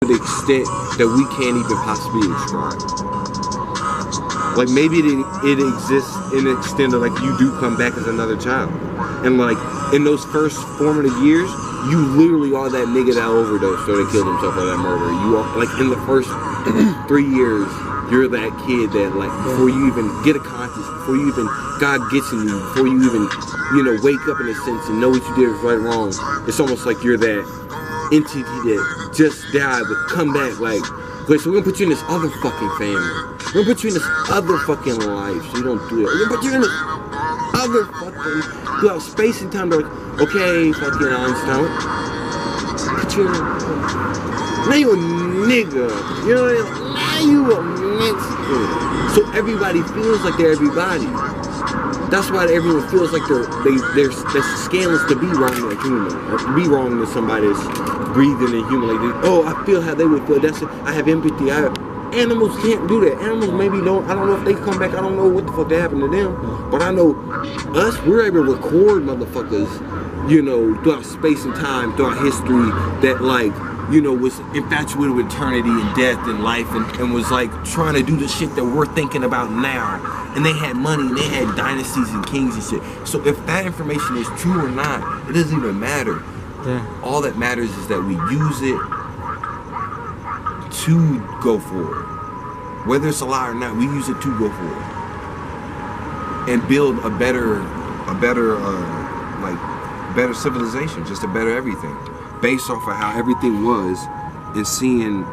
the extent that we can't even possibly describe. Like maybe it exists in the extent of like you do come back as another child, and like in those first formative years, you literally are that nigga that overdosed or that killed himself or that murderer. You are like in the first 3 years, you're that kid that like before you even get a conscience, before you even God gets in you, before you even wake up in a sense and know what you did was right or wrong. It's almost like you're that entity that just died but come back like. Okay, so we're gonna put you in this other fucking family. We're gonna put you in this other fucking life, so you don't do it. We're gonna put you in this other fucking throughout space and time. They're like, okay, fucking Einstein, put you in. Now you a nigga. You know what I mean? Now you a nigga. So everybody feels like they're everybody. That's why everyone feels like they're scandalous to be wrong to a human, or to be wrong to somebody that's breathing and human. Like, oh, I feel how they would feel. That's it. I have empathy. Animals can't do that. Animals maybe don't. I don't know if they come back. I don't know what the fuck that happened to them. But I know us, we're able to record motherfuckers, throughout space and time, throughout history, that like, was infatuated with eternity and death and life and was like trying to do the shit that we're thinking about now. And they had money and they had dynasties and kings and shit. So if that information is true or not, it doesn't even matter. Yeah. All that matters is that we use it to go forward. Whether it's a lie or not, we use it to go forward. And build a better civilization, just a better everything. Based off of how everything was and seeing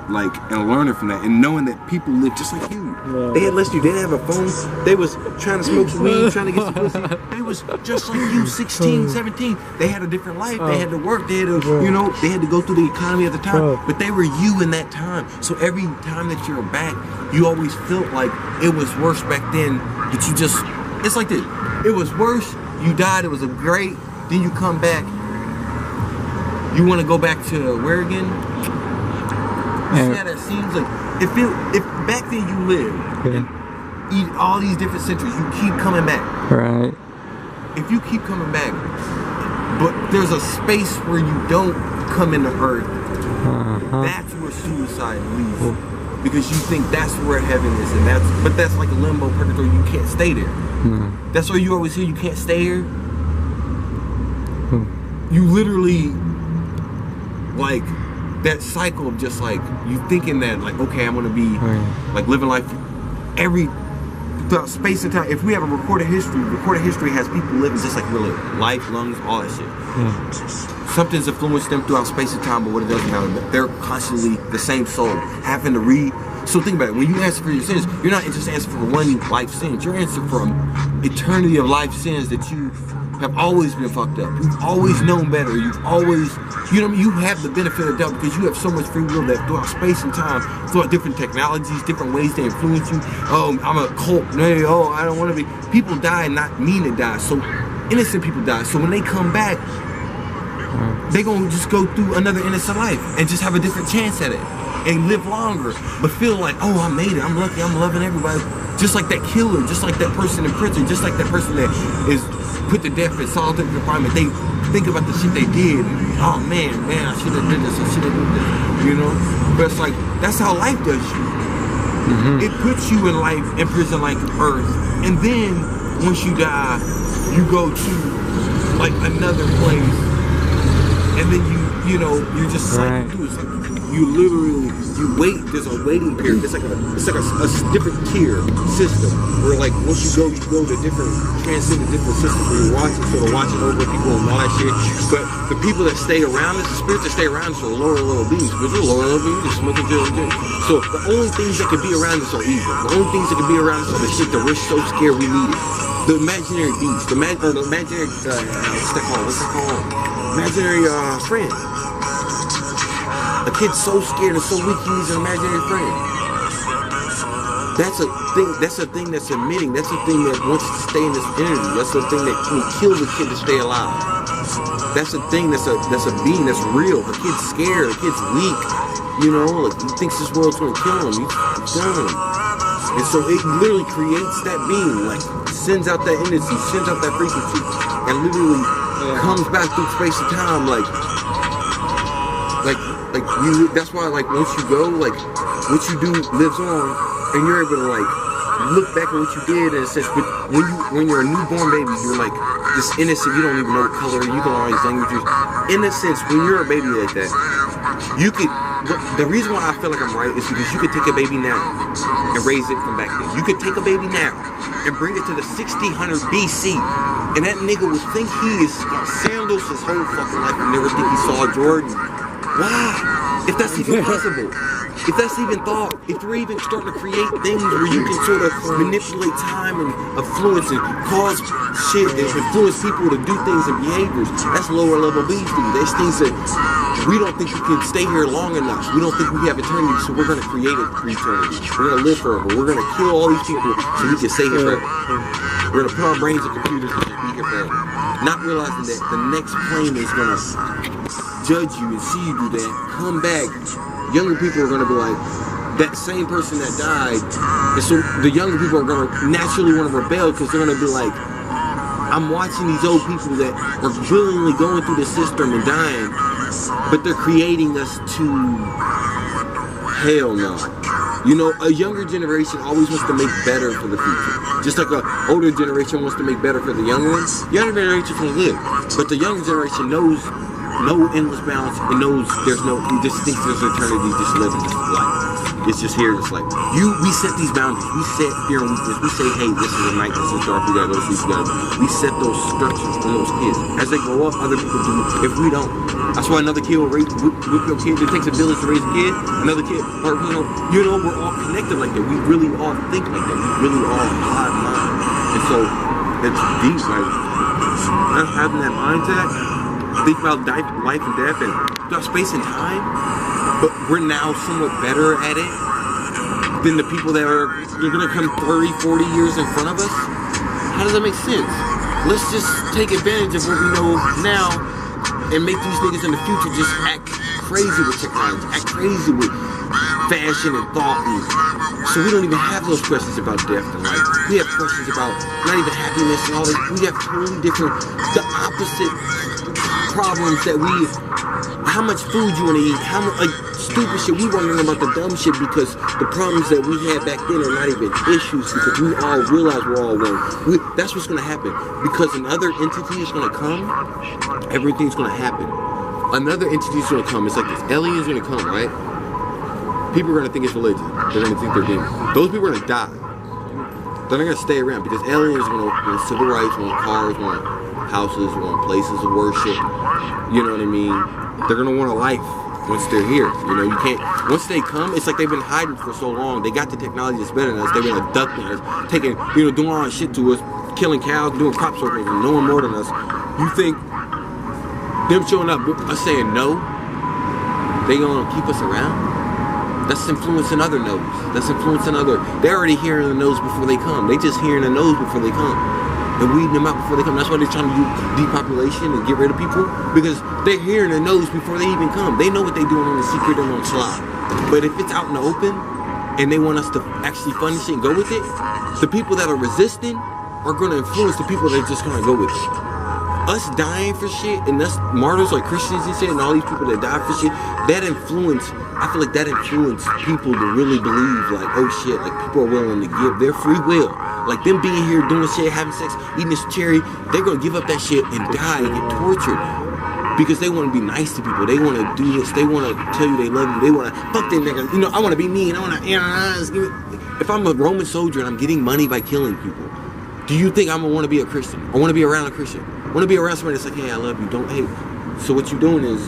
like and learning from that and knowing that people live just like you. Yeah. They had less than you, they didn't have a phone, they was trying to smoke some weed, trying to get some pussy. They was just like you, 16, 17. They had a different life, they had to work, they had to, they had to go through the economy at the time, but they were you in that time. So every time that you're back, you always felt like it was worse back then, that you just, it's like this, it was worse, you died, it was a great, then you come back, you want to go back to where again? Yeah, that seems like if back then you lived and eat all these different centuries, you keep coming back. Right. If you keep coming back, but there's a space where you don't come into Earth, that's where suicide leads. Because you think that's where heaven is, and but that's like a limbo purgatory. You can't stay there. That's why you always hear you can't stay here. You literally like. That cycle of just like you thinking that like okay I'm gonna be like living life throughout space and time. If we have a recorded history has people living just like we're living, life, lungs, all that shit. Something's influenced them throughout space and time, but what it doesn't matter, they're constantly the same soul having to read. So think about it, when you answer for your sins, you're not just answering for one life sins, you're answering for an eternity of life sins that you have always been fucked up. You've always known better. You've always, you have the benefit of the doubt because you have so much free will that throughout space and time, throughout different technologies, different ways they influence you. Oh, I'm a cult. No, oh, I don't want to be. People die and not mean to die. So innocent people die. So when they come back, they're going to just go through another innocent life and just have a different chance at it and live longer, but feel like, oh, I made it. I'm lucky. I'm loving everybody. Just like that killer, just like that person in prison, just like that person that is put to death in solitary confinement. They think about the shit they did. Oh man, I should have did this, I should have did this, But it's like, that's how life does you. It puts you in life, in prison like Earth. And then, once you die, you go to like another place. And then you're just like, you literally, you wait, there's a waiting period. It's like a different tier system where like once you go to different, transcend to different systems where you're watching, sort of watching over people and all that shit. But the people that stay around us, the spirits that stay around us are lower level beings. Because they're lower level beings, just smoking till. So the only things that can be around us are evil. The only things that can be around us are the shit that we're so scared we need it. The imaginary beast, the imaginary, what's that called? Imaginary friend. A kid's so scared and so weak he needs an imaginary friend. That's a thing that's emitting. That's a thing that wants to stay in this energy. That's the thing that can kill the kid to stay alive. That's a thing that's a being that's real. A kid's scared, a kid's weak, like he thinks this world's gonna kill him. He's done. And so it literally creates that being, like sends out that energy, sends out that frequency, and literally comes back through space and time like like that's why like once you go, like what you do lives on, and you're able to like look back at what you did, and it says, but when you're a newborn baby, you're like this innocent, you don't even know what color, you can learn these languages. In a sense, when you're a baby like that, you could, the reason why I feel like I'm right is because you could take a baby now and raise it from back then. You could take a baby now and bring it to the 1600 BC, and that nigga would think he is got sandals his whole fucking life and never think he saw Jordan. Why? If that's even possible. If that's even thought, if we're even starting to create things where you can sort of manipulate time and influence and cause shit and influence people to do things and behaviors, that's lower level beings do. There's things that we don't think we can stay here long enough. We don't think we have eternity, so we're going to create it for eternity. We're going to live forever. We're going to kill all these people so we can stay here forever. We're going to put our brains in computers and just be here forever. Not realizing that the next plane is going to judge you and see you do that, come back. Younger people are going to be like, that same person that died, and so the younger people are going to naturally want to rebel because they're going to be like, I'm watching these old people that are willingly going through the system and dying, but they're creating us to hell no. You know, a younger generation always wants to make better for the future. Just like an older generation wants to make better for the younger ones. Younger generation can live, but the younger generation knows no endless balance and knows there's no, he just thinks there's eternity, just living this life. It's just here, just like we set these boundaries, we set fear and weakness, we say, hey, this is a night, this is dark, we gotta go to sleep together. We set those structures on those kids. As they grow up, other people do it. If we don't, that's why another kid will whip your kid. It takes a village to raise a kid. Another kid, or you know, we're all connected like that. We really all think like that. We really all hive mind. And so it's deep, like having that mindset. Think about life and death and throughout space and time, but we're now somewhat better at it than the people that are gonna come 30, 40 years in front of us. How does that make sense? Let's just take advantage of what we know now and make these niggas in the future just act crazy with technology, act crazy with fashion and thought, and so we don't even have those questions about death and life. We have questions about not even happiness and all that. We have totally different, the opposite problems that how much food you want to eat, how much, like, stupid shit. We wondering about the dumb shit because the problems that we had back then are not even issues because we all realize we're all one. That's what's going to happen because another entity is going to come, everything's going to happen. Another entity is going to come. It's like this alien's going to come, right? People are going to think it's religion. They're going to think they're demons. Those people are going to die. They're not going to stay around because aliens want civil rights, want cars, want houses, want places of worship. You know what I mean? They're gonna want a life once they're here. You know, you can't. Once they come, it's like they've been hiding for so long. They got the technology that's better than us. They've been abducting us, taking, you know, doing all that shit to us, killing cows, doing crop circles, and knowing more than us. You think them showing up, us saying no, they gonna keep us around? That's influencing other nodes. That's influencing other. They're already hearing the nodes before they come. They just hearing the nodes before they come. And weeding them out before they come. That's why they're trying to do depopulation and get rid of people, because they're hearing the no's before they even come. They know what they're doing on the secret and on the slide. But if it's out in the open and they want us to actually fund this shit and go with it, the people that are resisting are going to influence the people that are just going to go with it. Us dying for shit and us martyrs like Christians and shit and all these people that die for shit, that influence, I feel like that influenced people to really believe like, oh shit, like people are willing to give their free will. Like them being here, doing shit, having sex, eating this cherry, they're gonna give up that shit and die and get tortured because they want to be nice to people. They want to do this. They want to tell you they love you. They want to fuck them niggas. You know, I want to be mean. I want to. If I'm a Roman soldier and I'm getting money by killing people, do you think I'm gonna want to be a Christian? I want to be around a Christian. I want to be around somebody that's like, hey, I love you. Don't hate. So what you're doing is,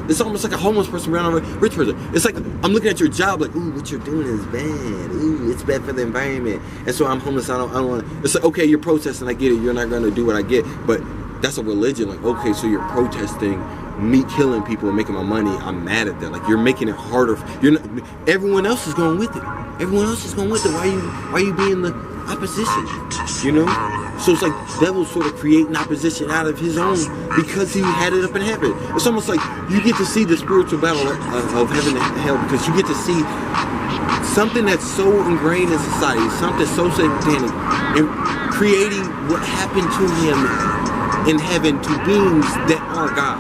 it's almost like a homeless person around a rich person. It's like I'm looking at your job like, ooh, what you're doing is bad. Ooh, it's bad for the environment. And so I'm homeless. I don't want to. It's like, okay, you're protesting. I get it. You're not going to do what I get. But that's a religion. Like, okay, so you're protesting me killing people and making my money. I'm mad at that. Like, you're making it harder. You're not. Everyone else is going with it. Everyone else is going with it. Why are you being the opposition? You know. So it's like devil sort of creating opposition out of his own because he had it up in heaven. It's almost like you get to see the spiritual battle of heaven and hell because you get to see something that's so ingrained in society, something so satanic, and creating what happened to him in heaven to beings that are God.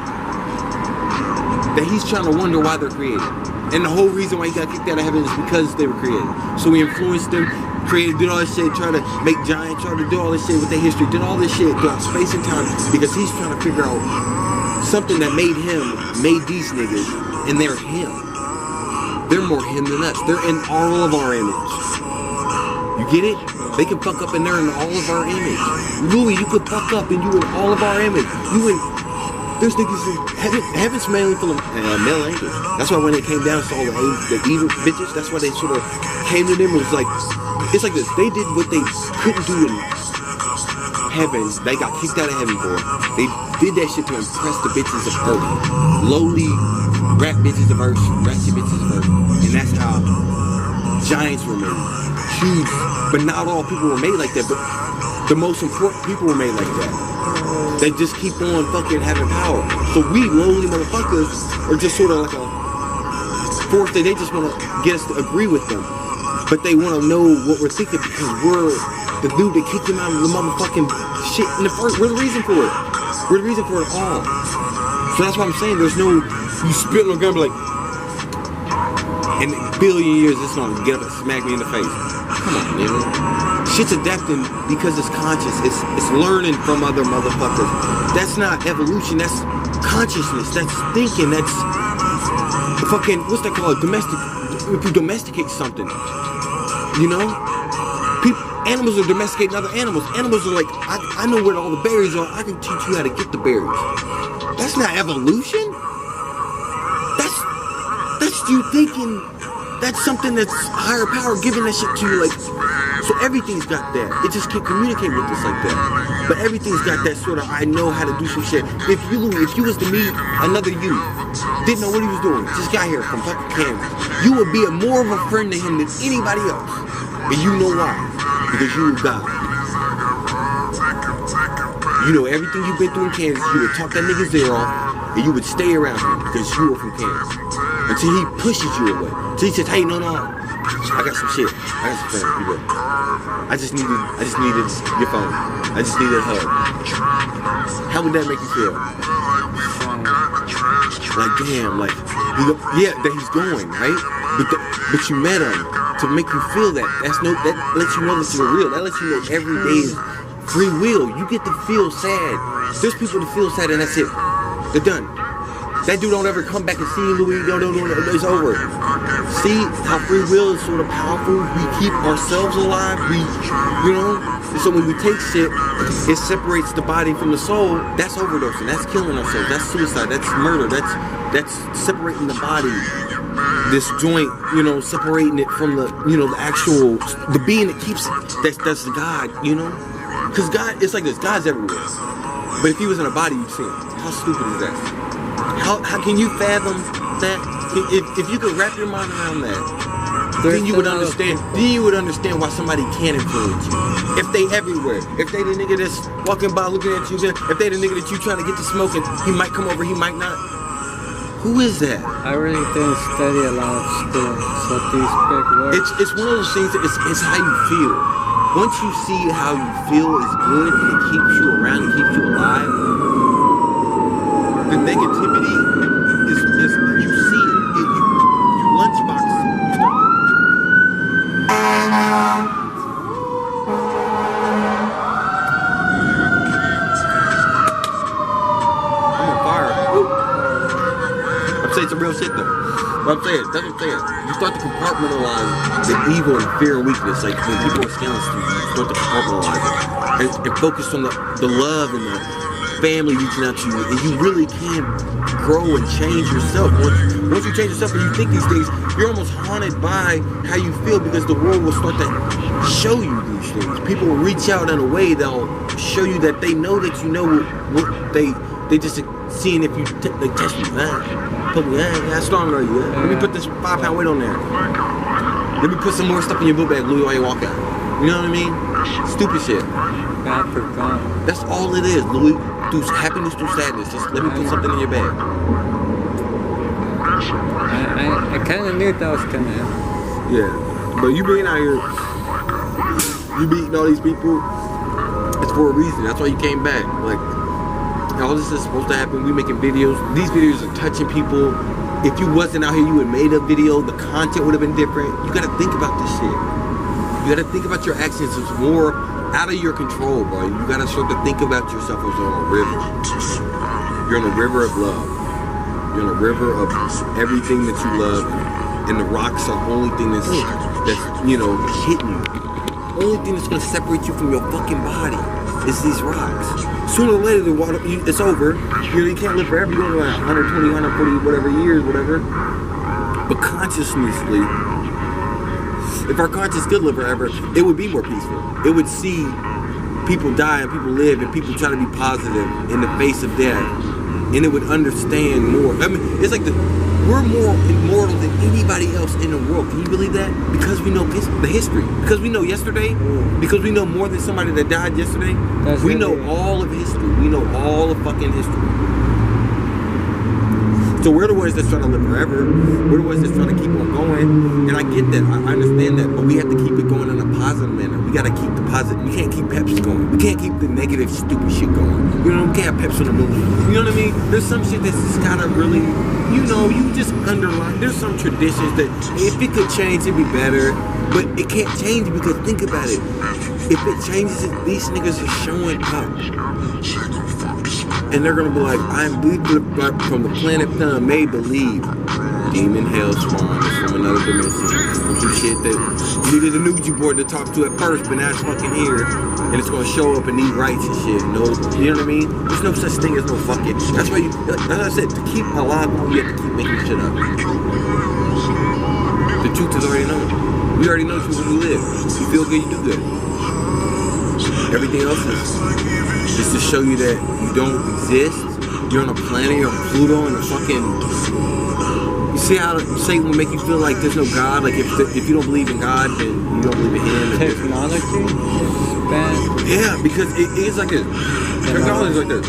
that he's trying to wonder why they're created. And the whole reason why he got kicked out of heaven is because they were created. So he influenced them, created, did all this shit, tried to make giants, tried to do all this shit with their history, did all this shit throughout space and time because he's trying to figure out something that made him, made these niggas, and they're him. They're more him than us. They're in all of our image. You get it? They can fuck up and they're in all of our image. Louis, you could fuck up and you in all of our image. You in, there's niggas in heaven's mainly full of male angels. That's why when they came down, saw the evil bitches, that's why they sort of came to them. It was like, it's like this. They did what they couldn't do in heaven. They got kicked out of heaven for. They did that shit to impress the bitches of earth. Lowly rat bitches of earth, ratchet bitches of earth. And that's how giants were made. Huge, but not all people were made like that, but the most important people were made like that. They just keep on fucking having power. So we lowly motherfuckers are just sort of like a force that they just want to get us to agree with them. But they want to know what we're thinking because we're the dude that kicked them out of the motherfucking shit in the first. We're the reason for it. We're the reason for it all. So that's why I'm saying there's no, you spit on a gun like, in a billion years this gonna get up and smack me in the face. Come on, nigga. Shit's adapting because it's conscious. It's learning from other motherfuckers. That's not evolution. That's consciousness. That's thinking. That's fucking, what's that called? If you domesticate something, you know? Animals are domesticating other animals. Animals are like, I know where all the berries are. I can teach you how to get the berries. That's not evolution. That's you thinking. That's something that's higher power giving that shit to you, like, so everything's got that. It just can't communicate with us like that. But everything's got that sort of, I know how to do some shit. If you was to meet another you, didn't know what he was doing, just got here from fucking Kansas, you would be more of a friend to him than anybody else. And you know why? Because you were God. You know everything you've been through in Kansas, you would talk that nigga's ear off, and you would stay around him because you were from Kansas. Until he pushes you away. Until he says, hey, no, I got some shit. I got some friends. You good. I just needed your phone. I just needed a hug. How would that make you feel? Like, damn, like, yeah, that he's going, right? But you met him to make you feel that. That lets you know that you're real. That lets you know every day is free will. You get to feel sad. There's people that feel sad and that's it. They're done. That dude don't ever come back and see Louis. No, it's over. See how free will is sort of powerful. We keep ourselves alive. You know. So when we take shit, it separates the body from the soul. That's overdosing. That's killing ourselves. That's suicide. That's murder. That's separating the body. This joint, you know, separating it from the, you know, the being that keeps it. That's God. You know, because God, it's like this. God's everywhere. But if he was in a body, you'd see him. How stupid is that? How can you fathom that? If you could wrap your mind around that, then you would understand. Then you would understand why somebody can influence you. If they everywhere, if they the nigga that's walking by looking at you, if they the nigga that you trying to get to smoking, he might come over, he might not. Who is that? I really didn't study a lot of stuff, so these big words. It's one of those things that it's how you feel. Once you see how you feel is good and it keeps you around, it keeps you alive. The negativity is you see it. You lunchbox it. You start. I'm on fire. I'm saying some real shit though. But I'm saying, that's what I'm saying. You start to compartmentalize the evil and fear and weakness. Like when people are scaling to you, you start to compartmentalize it and focus on the love and the family reaching out to you, and you really can grow and change yourself. Once you change yourself and you think these things, you're almost haunted by how you feel because the world will start to show you these things. People will reach out in a way that'll show you that they know that you know what they just seeing if you they test you. How strong are you? Let me put this 5-pound weight on there. Let me put some more stuff in your book bag, Louis, while you walk out. You know what I mean? Stupid shit. God forgot. That's all it is, Louis. Through happiness, through sadness. Just let me put something in your bag. I kind of knew that was gonna happen. Yeah, but you being out here, you meeting all these people, it's for a reason. That's why you came back. Like, all this is supposed to happen. We making videos. These videos are touching people. If you wasn't out here, you would have made a video. The content would have been different. You gotta think about this shit. You gotta think about your actions. It's more out of your control, bro. You gotta start to think about yourself as on a river. You're on a river of love. You're on a river of everything that you love, and the rocks are the only thing that's you know, hitting you. The only thing that's gonna separate you from your fucking body is these rocks. Sooner or later, the water, it's over. You can't live forever. You're going to like 120, 140, whatever years, whatever. But consciously, if our conscience could live forever, it would be more peaceful. It would see people die and people live and people try to be positive in the face of death. And it would understand more. I mean, it's like we're more immortal than anybody else in the world. Can you believe that? Because we know the history. Because we know yesterday. Because we know more than somebody that died yesterday. We know all of history. We know all of fucking history. So we're the ones that's trying to live forever. We're the ones that's trying to keep on going. And I get that. I understand that. But we have to keep it going in a positive manner. We got to keep the positive. We can't keep Pepsi going. We can't keep the negative, stupid shit going. You know, we can't have Pepsi in the middle. You know what I mean? There's some shit that's just got to really, you know, you just underline. There's some traditions that if it could change, it'd be better. But it can't change because think about it. If it changes, these niggas are showing up. And they're gonna be like, I'm from the planet Sun, made believe. Demon hell spawn is from another dimension. Some shit that you needed a Ouija board to talk to at first, but now it's fucking here. And it's gonna show up and need rights and shit. No, you know what I mean? There's no such thing as no fucking. That's why you, as I said, to keep alive, you have to keep making shit up. The truth is already known. We already know the truth when we live. You feel good, you do good. Everything else is just to show you that you don't exist. You're on a planet, you're on Pluto, and a fucking. You see how Satan will make you feel like there's no God? Like if you don't believe in God, then you don't believe in Him. Technology is bad. Yeah, because it is like this. Technology is like this.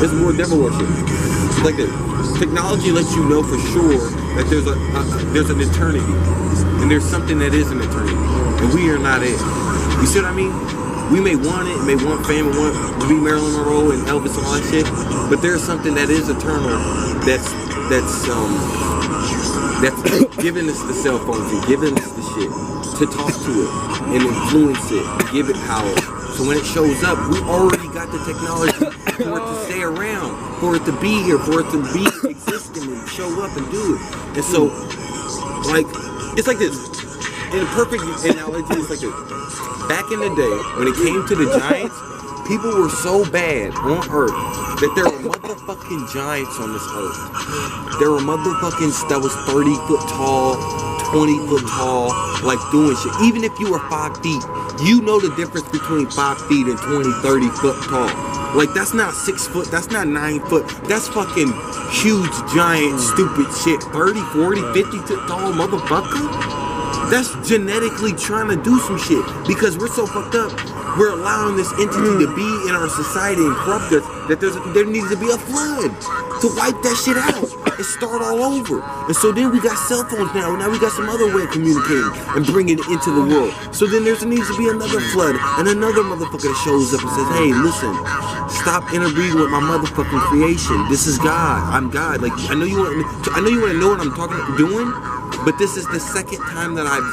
It's more devil worship. It's like this. Technology lets you know for sure that there's an eternity, and there's something that is an eternity, and we are not it. You see what I mean? We may want it, may want fame, and want to be Marilyn Monroe and Elvis and all that shit, but there's something that is eternal that's giving us the cell phones and giving us the shit to talk to it and influence it, and give it power. So when it shows up, we already got the technology for it to stay around, for it to be here, for it to be existing and show up and do it. And so, like, it's like this. In a perfect analogy, it's like this. Back in the day, when it came to the giants, people were so bad on Earth that there were motherfucking giants on this Earth. There were motherfuckings that was 30 foot tall, 20 foot tall, like doing shit. Even if you were 5 feet, you know the difference between 5 feet and 20, 30 foot tall. Like, that's not 6 foot, that's not 9 foot, that's fucking huge, giant, stupid shit. 30, 40, 50 foot tall motherfucker? That's genetically trying to do some shit because we're so fucked up. We're allowing this entity to be in our society and corrupt us that there needs to be a flood to wipe that shit out and start all over. And so then we got cell phones now. Now we got some other way of communicating and bringing it into the world. So then there needs to be another flood and another motherfucker that shows up and says, hey, listen, stop interbreeding with my motherfucking creation. This is God. I'm God. Like, I know you want to know what I'm doing, but this is the second time that I've